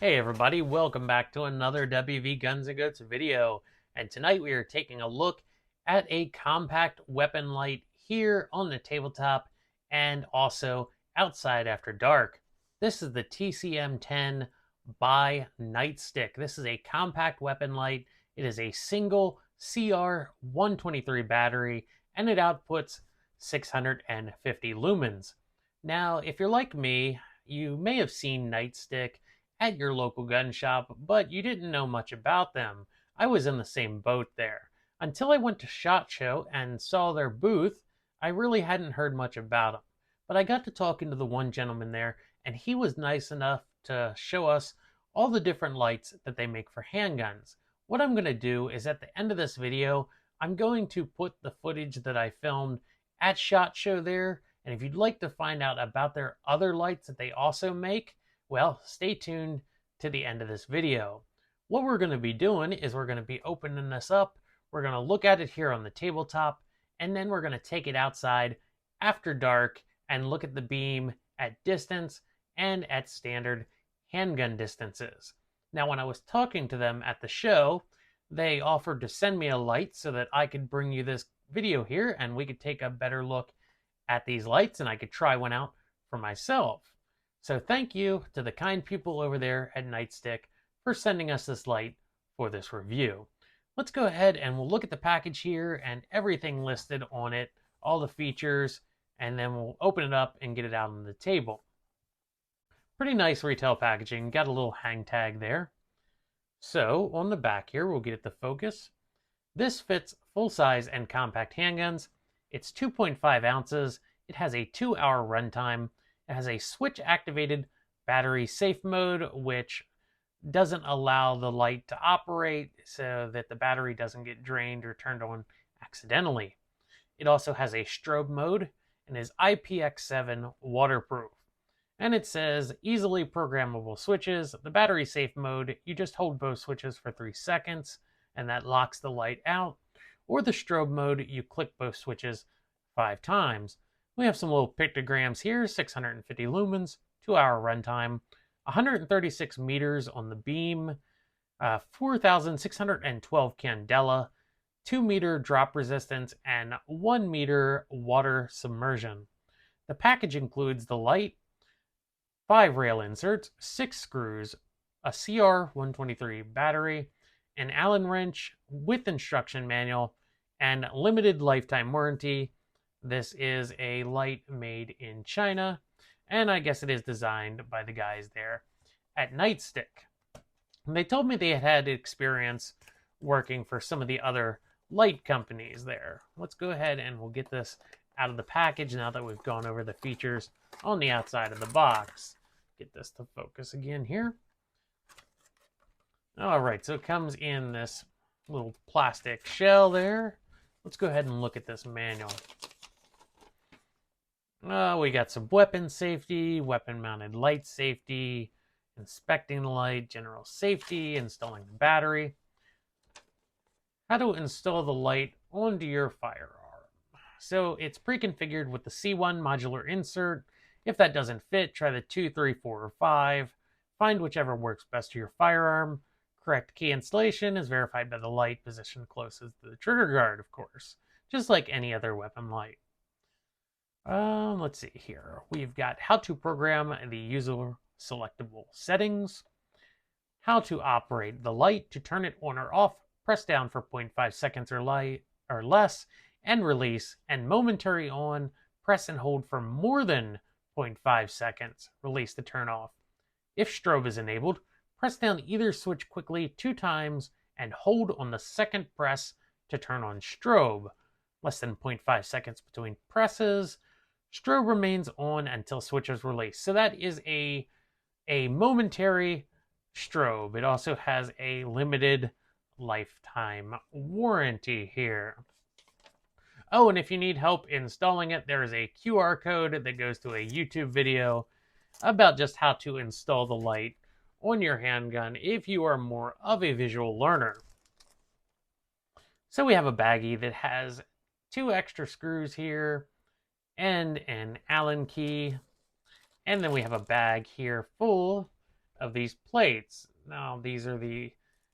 Hey everybody, welcome back to another Wvgunsngoats video. And tonight we are taking a look at a compact weapon light here on the tabletop and also outside after dark. This is the TCM-10 by Nightstick. This is a compact weapon light. It is a single CR123 battery and it outputs 650 lumens. Now, if you're like me, you may have seen Nightstick at your local gun shop, but you didn't know much about them. I was in the same boat there. Until I went to SHOT Show and saw their booth, I really hadn't heard much about them. But I got to talking to the one gentleman there, and he was nice enough to show us all the different lights that they make for handguns. What I'm going to do is at the end of this video, I'm going to put the footage that I filmed at SHOT Show there, and if you'd like to find out about their other lights that they also make, well, stay tuned to the end of this video. What we're going to be doing is we're going to be opening this up. We're going to look at it here on the tabletop, and then we're going to take it outside after dark and look at the beam at distance and at standard handgun distances. Now, when I was talking to them at the show, they offered to send me a light so that I could bring you this video here and we could take a better look at these lights and I could try one out for myself. So thank you to the kind people over there at Nightstick for sending us this light for this review. Let's go ahead and we'll look at the package here and everything listed on it, all the features, and then we'll open it up and get it out on the table. Pretty nice retail packaging, got a little hang tag there. So on the back here, we'll get it to focus. This fits full-size and compact handguns. It's 2.5 ounces. It has a 2-hour runtime. It has a switch-activated battery safe mode, which doesn't allow the light to operate so that the battery doesn't get drained or turned on accidentally. It also has a strobe mode and is IPX7 waterproof. And it says easily programmable switches. The battery safe mode, you just hold both switches for 3 seconds and that locks the light out. Or the strobe mode, you click both switches 5 times. We have some little pictograms here, 650 lumens, 2-hour runtime, 136 meters on the beam, 4,612 candela, 2-meter drop resistance, and 1-meter water submersion. The package includes the light, 5 rail inserts, 6 screws, a CR123 battery, an Allen wrench with instruction manual, and limited lifetime warranty. This is a light made in China, and I guess it is designed by the guys there at Nightstick. And they told me they had experience working for some of the other light companies there. Let's go ahead and we'll get this out of the package now that we've gone over the features on the outside of the box. Get this to focus again here. All right, so it comes in this little plastic shell there. Let's go ahead and look at this manual. We got some weapon safety, weapon-mounted light safety, inspecting the light, general safety, installing the battery. How to install the light onto your firearm. So it's pre-configured with the C1 modular insert. If that doesn't fit, try the 2, 3, 4, or 5. Find whichever works best to your firearm. Correct key installation is verified by the light positioned closest to the trigger guard, of course, just like any other weapon light. Let's see here. We've got how to program the user selectable settings, how to operate the light to turn it on or off, press down for 0.5 seconds or less, and release, and momentary on, press and hold for more than 0.5 seconds, release to turn off. If strobe is enabled, press down either switch quickly 2 times and hold on the second press to turn on strobe. Less than 0.5 seconds between presses. Strobe remains on until switch is released. So that is a momentary strobe. It also has a limited lifetime warranty here. Oh, and if you need help installing it, there is a QR code that goes to a YouTube video about just how to install the light on your handgun if you are more of a visual learner. So we have a baggie that has 2 extra screws here and an Allen key. And then we have a bag here full of these plates. Now, these are the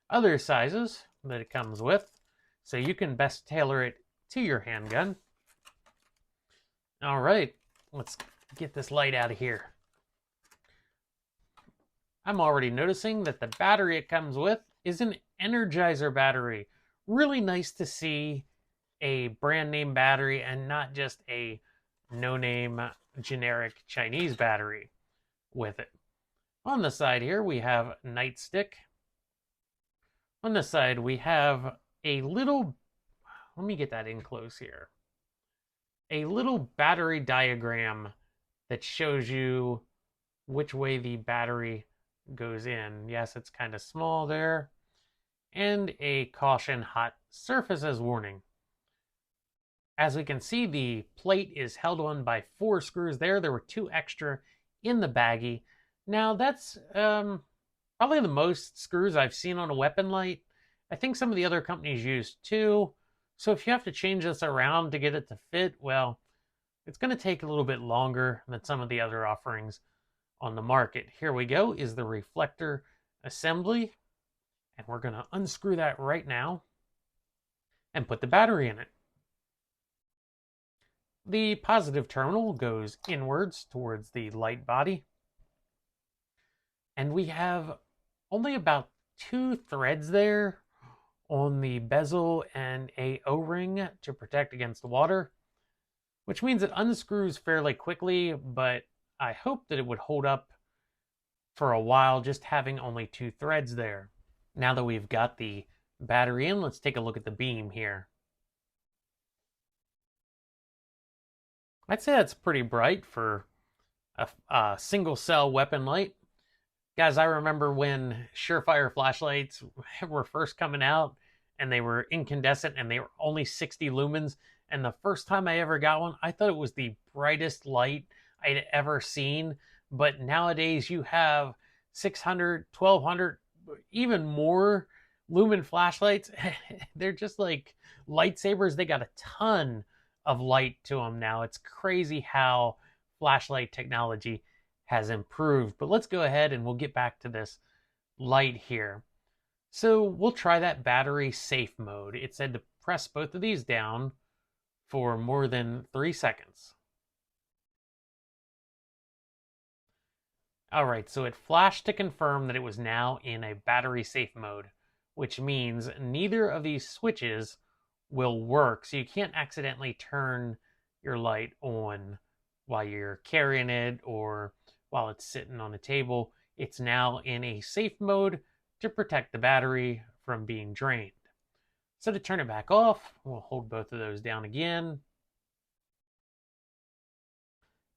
other sizes that it comes with, so you can best tailor it to your handgun. All right, let's get this light out of here. I'm already noticing that the battery it comes with is an Energizer battery. Really nice to see a brand name battery and not just a no-name generic Chinese battery with it. On the side here, we have Nightstick. On the side, we have a little, let me get that in close here. A little battery diagram that shows you which way the battery goes in. Yes, it's kind of small there. And a caution hot surfaces warning. As we can see, the plate is held on by 4 screws there. There were 2 extra in the baggie. Now, that's probably the most screws I've seen on a weapon light. I think some of the other companies use 2. So if you have to change this around to get it to fit, well, it's going to take a little bit longer than some of the other offerings on the market. Here we go, is the reflector assembly. And we're going to unscrew that right now and put the battery in it. The positive terminal goes inwards towards the light body. And we have only about 2 threads there on the bezel and a O-ring to protect against the water, which means it unscrews fairly quickly, but I hope that it would hold up for a while just having only 2 threads there. Now that we've got the battery in, let's take a look at the beam here. I'd say that's pretty bright for a single cell weapon light. Guys, I remember when Surefire flashlights were first coming out and they were incandescent and they were only 60 lumens. And the first time I ever got one, I thought it was the brightest light I'd ever seen. But nowadays you have 600, 1200, even more lumen flashlights. They're just like lightsabers. They got a ton of light to them now. It's crazy how flashlight technology has improved. But let's go ahead and we'll get back to this light here. So we'll try that battery safe mode. It said to press both of these down for more than 3 seconds. All right, so it flashed to confirm that it was now in a battery safe mode, which means neither of these switches will work. So you can't accidentally turn your light on while you're carrying it or while it's sitting on the table. It's now in a safe mode to protect the battery from being drained. So to turn it back off, we'll hold both of those down again.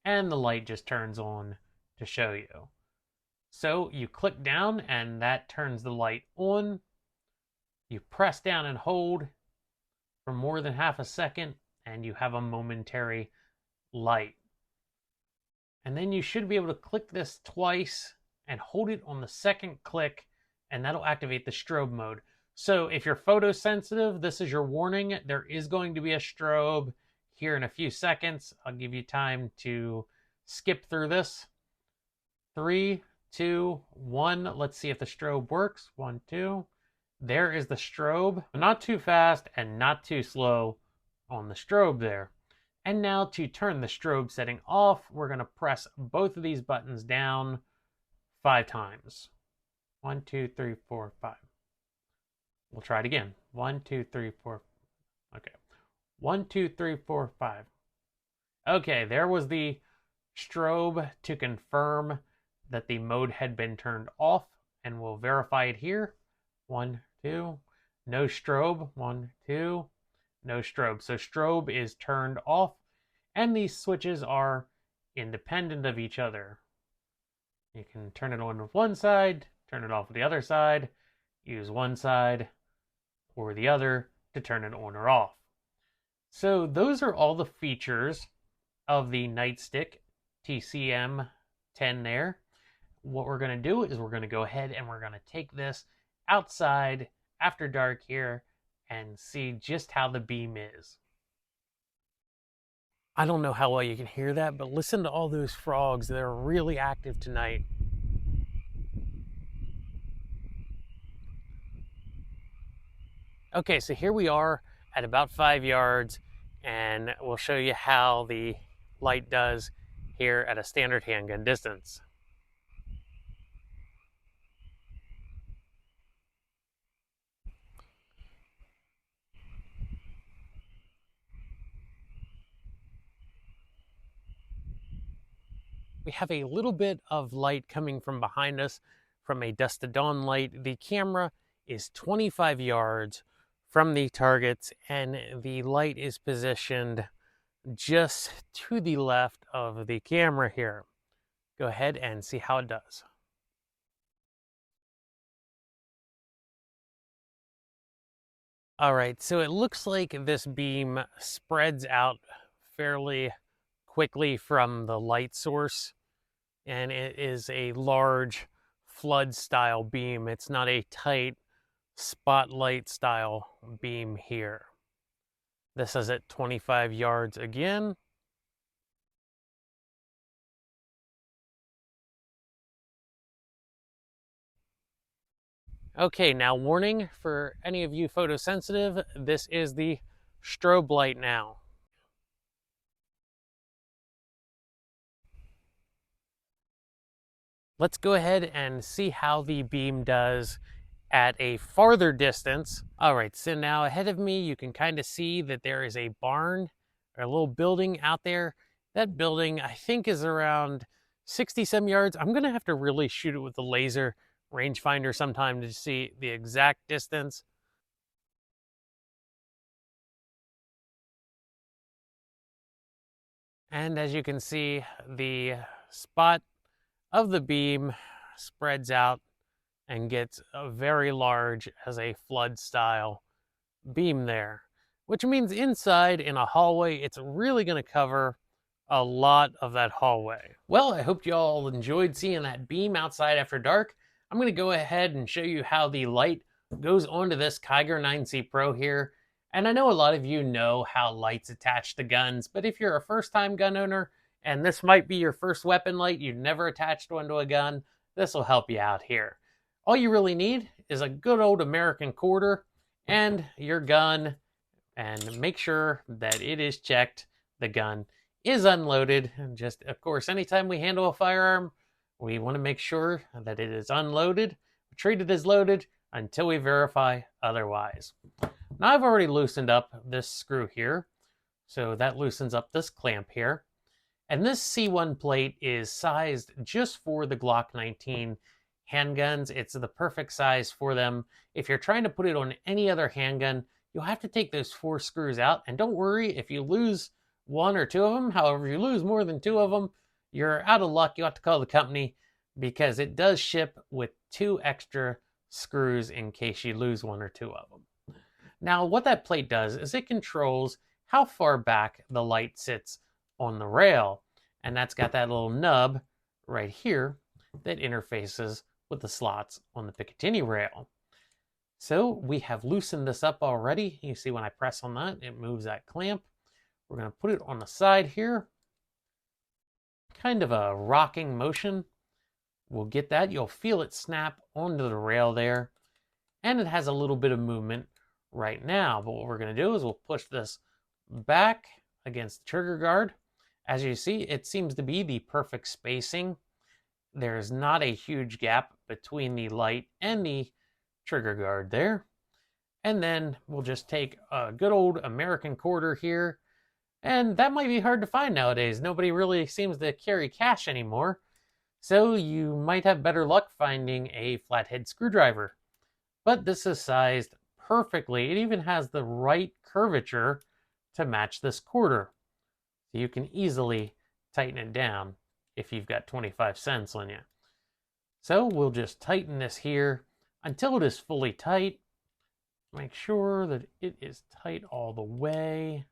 And the light just turns on to show you. So you click down and that turns the light on. You press down and hold for more than half a second and you have a momentary light. And then you should be able to click this twice and hold it on the second click and that'll activate the strobe mode. So if you're photosensitive, this is your warning. There is going to be a strobe here in a few seconds. I'll give you time to skip through this. 3, 2, 1. Let's see if the strobe works. 1, 2. There is the strobe. Not too fast and not too slow on the strobe there. And now to turn the strobe setting off, we're going to press both of these buttons down 5 times. 1, 2, 3, 4, 5. We'll try it again. 1, 2, 3, 4. Okay. 1, 2, 3, 4, 5. Okay, there was the strobe to confirm that the mode had been turned off, and we'll verify it here. 1, 2. No strobe. 1, 2. No strobe. So strobe is turned off, and these switches are independent of each other. You can turn it on with one side, turn it off with the other side, use one side or the other to turn it on or off. So those are all the features of the Nightstick TCM-10 there. What we're going to do is we're going to go ahead and we're going to take this outside after dark here and see just how the beam is. I don't know how well you can hear that, but listen to all those frogs. They're really active tonight. Okay, so here we are at about 5 yards, and we'll show you how the light does here at a standard handgun distance. We have a little bit of light coming from behind us from a dusk to dawn light. The camera is 25 yards from the targets, and the light is positioned just to the left of the camera here. Go ahead and see how it does. All right, so it looks like this beam spreads out fairly quickly from the light source, and it is a large flood style beam. It's not a tight spotlight style beam here. This is at 25 yards again. Okay, now warning for any of you photosensitive, this is the strobe light now. Let's go ahead and see how the beam does at a farther distance. All right, so now ahead of me, you can kind of see that there is a barn or a little building out there. That building, I think, is around 60 some yards. I'm gonna have to really shoot it with the laser rangefinder sometime to see the exact distance. And as you can see, the spot of the beam spreads out and gets very large as a flood style beam there, which means inside in a hallway, it's really going to cover a lot of that hallway. Well, I hope you all enjoyed seeing that beam outside after dark. I'm going to go ahead and show you how the light goes onto this Kiger 9C Pro here. And I know a lot of you know how lights attach to guns, but if you're a first-time gun owner and this might be your first weapon light, you've never attached one to a gun, this will help you out here. All you really need is a good old American quarter and your gun, and make sure that it is checked, the gun is unloaded. And just, of course, anytime we handle a firearm, we want to make sure that it is unloaded, treated as loaded until we verify otherwise. Now I've already loosened up this screw here, so that loosens up this clamp here. And this C1 plate is sized just for the Glock 19 handguns. It's the perfect size for them. If you're trying to put it on any other handgun, you'll have to take those 4 screws out. And don't worry if you lose 1 or 2 of them. However, if you lose more than 2 of them, you're out of luck. You have to call the company because it does ship with 2 extra screws in case you lose 1 or 2 of them. Now, what that plate does is it controls how far back the light sits on the rail. And that's got that little nub right here that interfaces with the slots on the Picatinny rail. So we have loosened this up already. You see when I press on that, it moves that clamp. We're going to put it on the side here. Kind of a rocking motion. We'll get that. You'll feel it snap onto the rail there. And it has a little bit of movement right now. But what we're going to do is we'll push this back against the trigger guard. As you see, it seems to be the perfect spacing. There's not a huge gap between the light and the trigger guard there. And then we'll just take a good old American quarter here. And that might be hard to find nowadays. Nobody really seems to carry cash anymore. So you might have better luck finding a flathead screwdriver. But this is sized perfectly. It even has the right curvature to match this quarter. So you can easily tighten it down if you've got 25 cents on you. So we'll just tighten this here until it is fully tight. Make sure that it is tight all the way.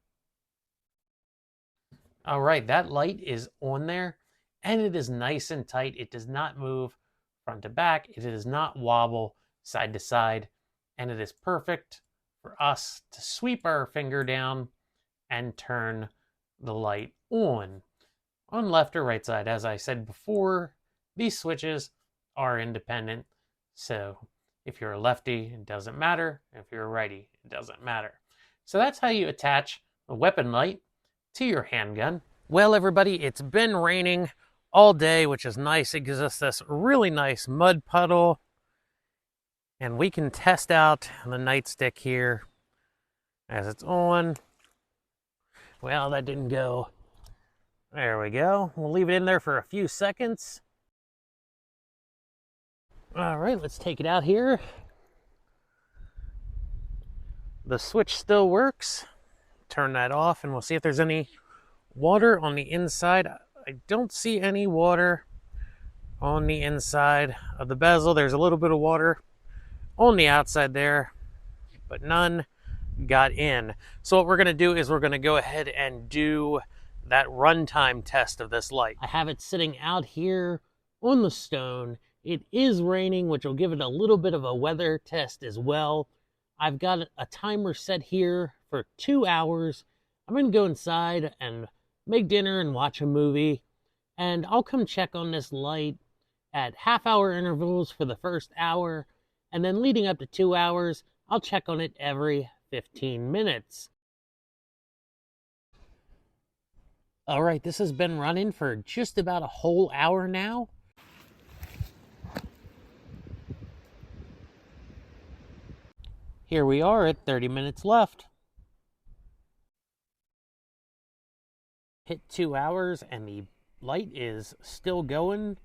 All right, that light is on there and it is nice and tight. It does not move front to back. It does not wobble side to side, and it is perfect for us to sweep our finger down and turn the light on left or right side. As I said before, these switches are independent. So If you're a lefty, it doesn't matter. If you're a righty, it doesn't matter. So that's how you attach a weapon light to your handgun. Well, everybody, it's been raining all day, which is nice. It gives us this really nice mud puddle. And we can test out the Nightstick here as it's on. Well, that didn't go. There we go. We'll leave it in there for a few seconds. All right, let's take it out here. The switch still works. Turn that off and we'll see if there's any water on the inside. I don't see any water on the inside of the bezel. There's a little bit of water on the outside there, but none got in. So what we're going to do is we're going to go ahead and do that runtime test of this light. I have it sitting out here on the stone. It is raining, which will give it a little bit of a weather test as well. I've got a timer set here for 2 hours. I'm going to go inside and make dinner and watch a movie, and I'll come check on this light at half-hour intervals for the first hour, and then leading up to 2 hours, I'll check on it every 15 minutes. All right, this has been running for just about a whole hour now. Here we are at 30 minutes left. Hit 2 hours and the light is still going.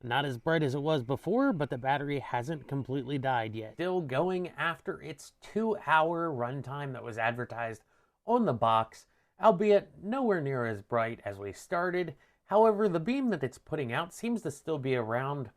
Not as bright as it was before, but the battery hasn't completely died yet. Still going after its 2-hour runtime that was advertised on the box, albeit nowhere near as bright as we started. However, the beam that it's putting out seems to still be around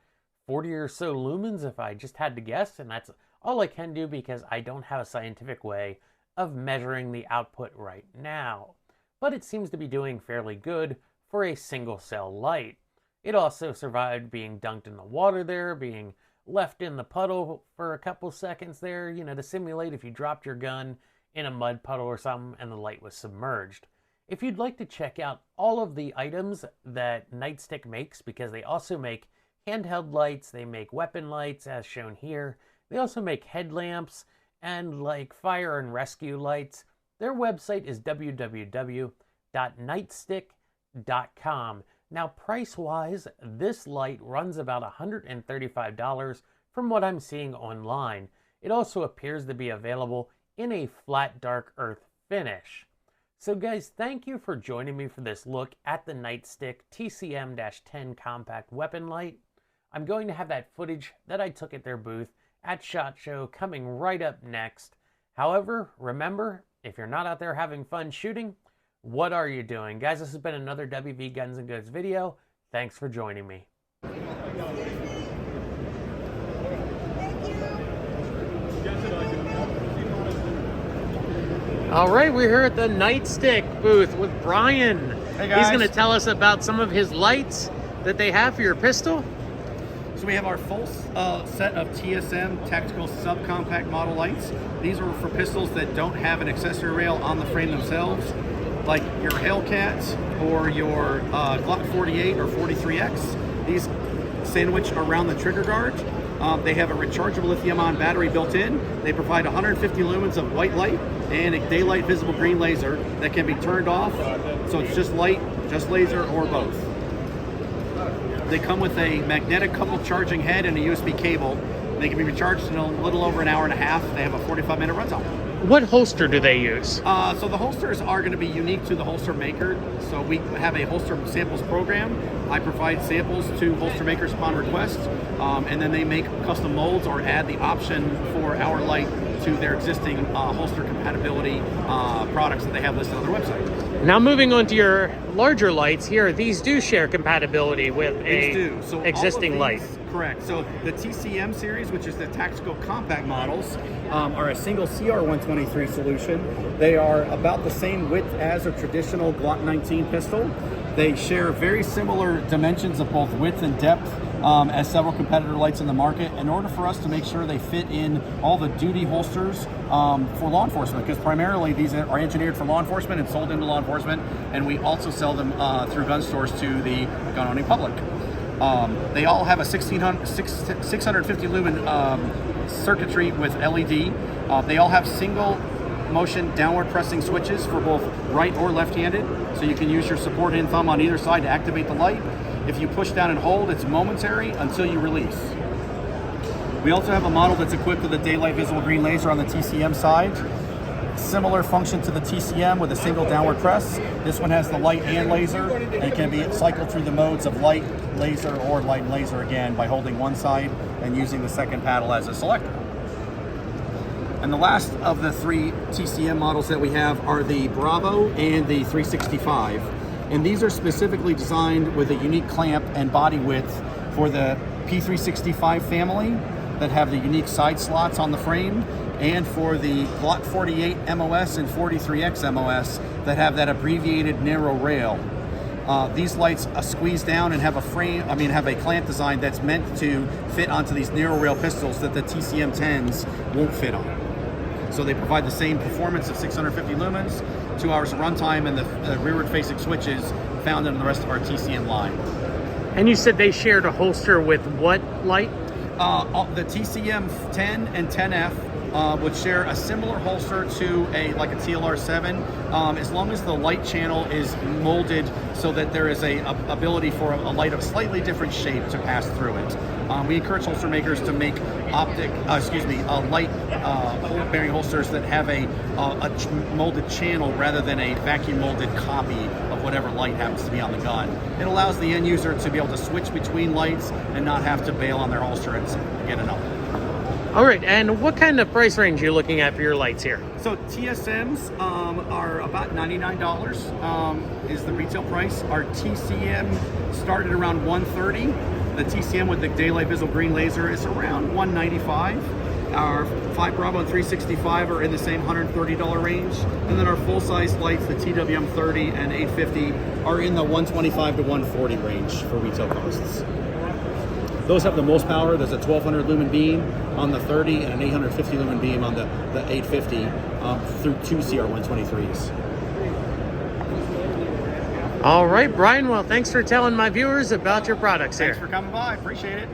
40 or so lumens if I just had to guess, and that's all I can do because I don't have a scientific way of measuring the output right now. But it seems to be doing fairly good for a single cell light. It also survived being dunked in the water there, being left in the puddle for a couple seconds there, you know, to simulate if you dropped your gun in a mud puddle or something and the light was submerged. If you'd like to check out all of the items that Nightstick makes, because they also make handheld lights, they make weapon lights as shown here, they also make headlamps and like fire and rescue lights. Their website is www.nightstick.com. Now, price-wise, this light runs about $135 from what I'm seeing online. It also appears to be available in a flat dark earth finish. So guys, thank you for joining me for this look at the Nightstick TCM-10 Compact weapon light. I'm going to have that footage that I took at their booth at SHOT Show coming right up next. However, remember, if you're not out there having fun shooting, what are you doing? Guys, this has been another Wvgunsngoats video. Thanks for joining me. All right, we're here at the Nightstick booth with Brian. Hey guys. He's going to tell us about some of his lights that they have for your pistol. So we have our full set of TSM tactical subcompact model lights. These are for pistols that don't have an accessory rail on the frame themselves, like your Hellcat or your Glock 48 or 43X. These sandwich around the trigger guard. They have a rechargeable lithium-ion battery built in. They provide 150 lumens of white light and a daylight visible green laser that can be turned off. So it's just light, just laser, or both. They come with a magnetic coupled charging head and a USB cable. They can be recharged in a little over an hour and a half. They have a 45-minute runtime. What holster do they use? So the holsters are going to be unique to the holster maker. So we have a holster samples program. I provide samples to holster makers upon request, and then they make custom molds or add the option for our light to their existing holster compatibility products that they have listed on their website. Now moving on to your larger lights here, these do share compatibility with existing light. Correct. So the TCM series, which is the tactical compact models, are a single CR123 solution. They are about the same width as a traditional Glock 19 pistol. They share very similar dimensions of both width and depth as several competitor lights in the market, in order for us to make sure they fit in all the duty holsters for law enforcement, because primarily these are engineered for law enforcement and sold into law enforcement, and we also sell them through gun stores to the gun-owning public. They all have a 650 lumen circuitry with LED. They all have single motion downward pressing switches for both right or left-handed, so you can use your support hand thumb on either side to activate the light. If you push down and hold, it's momentary until you release. We also have a model that's equipped with a daylight visible green laser on the TCM side. Similar function to the TCM with a single downward press. This one has the light and laser, and it can be cycled through the modes of light, laser, or light and laser again by holding one side and using the second paddle as a selector. And the last of the 3 TCM models that we have are the Bravo and the 365. And these are specifically designed with a unique clamp and body width for the P365 family that have the unique side slots on the frame, and for the Glock 48 MOS and 43X MOS that have that abbreviated narrow rail. These lights squeeze down and have a clamp design that's meant to fit onto these narrow rail pistols that the TCM-10s won't fit on. So they provide the same performance of 650 lumens, 2 hours of runtime, and the rearward facing switches found in the rest of our TCM line. And you said they shared a holster with what light? The TCM-10 and 10F would share a similar holster to a TLR-7, as long as the light channel is molded so that there is a ability for a light of slightly different shape to pass through it. We encourage holster makers to make light bearing holsters that have a molded channel rather than a vacuum molded copy of whatever light happens to be on the gun. It allows the end user to be able to switch between lights and not have to bail on their holster and get another. All right, and what kind of price range are you looking at for your lights here? So TSMs are about $99 is the retail price. Our TCM started around $130. The TCM with the daylight visible green laser is around $195. Our 5 Bravo and 365 are in the same $130 range. And then our full-size lights, the TWM-30 and 850, are in the $125 to $140 range for retail costs. Those have the most power. There's a 1200 lumen beam on the 30 and an 850 lumen beam on the 850 through 2 CR123s. All right, Brian. Well, thanks for telling my viewers about your products here. Thanks for coming by. Appreciate it.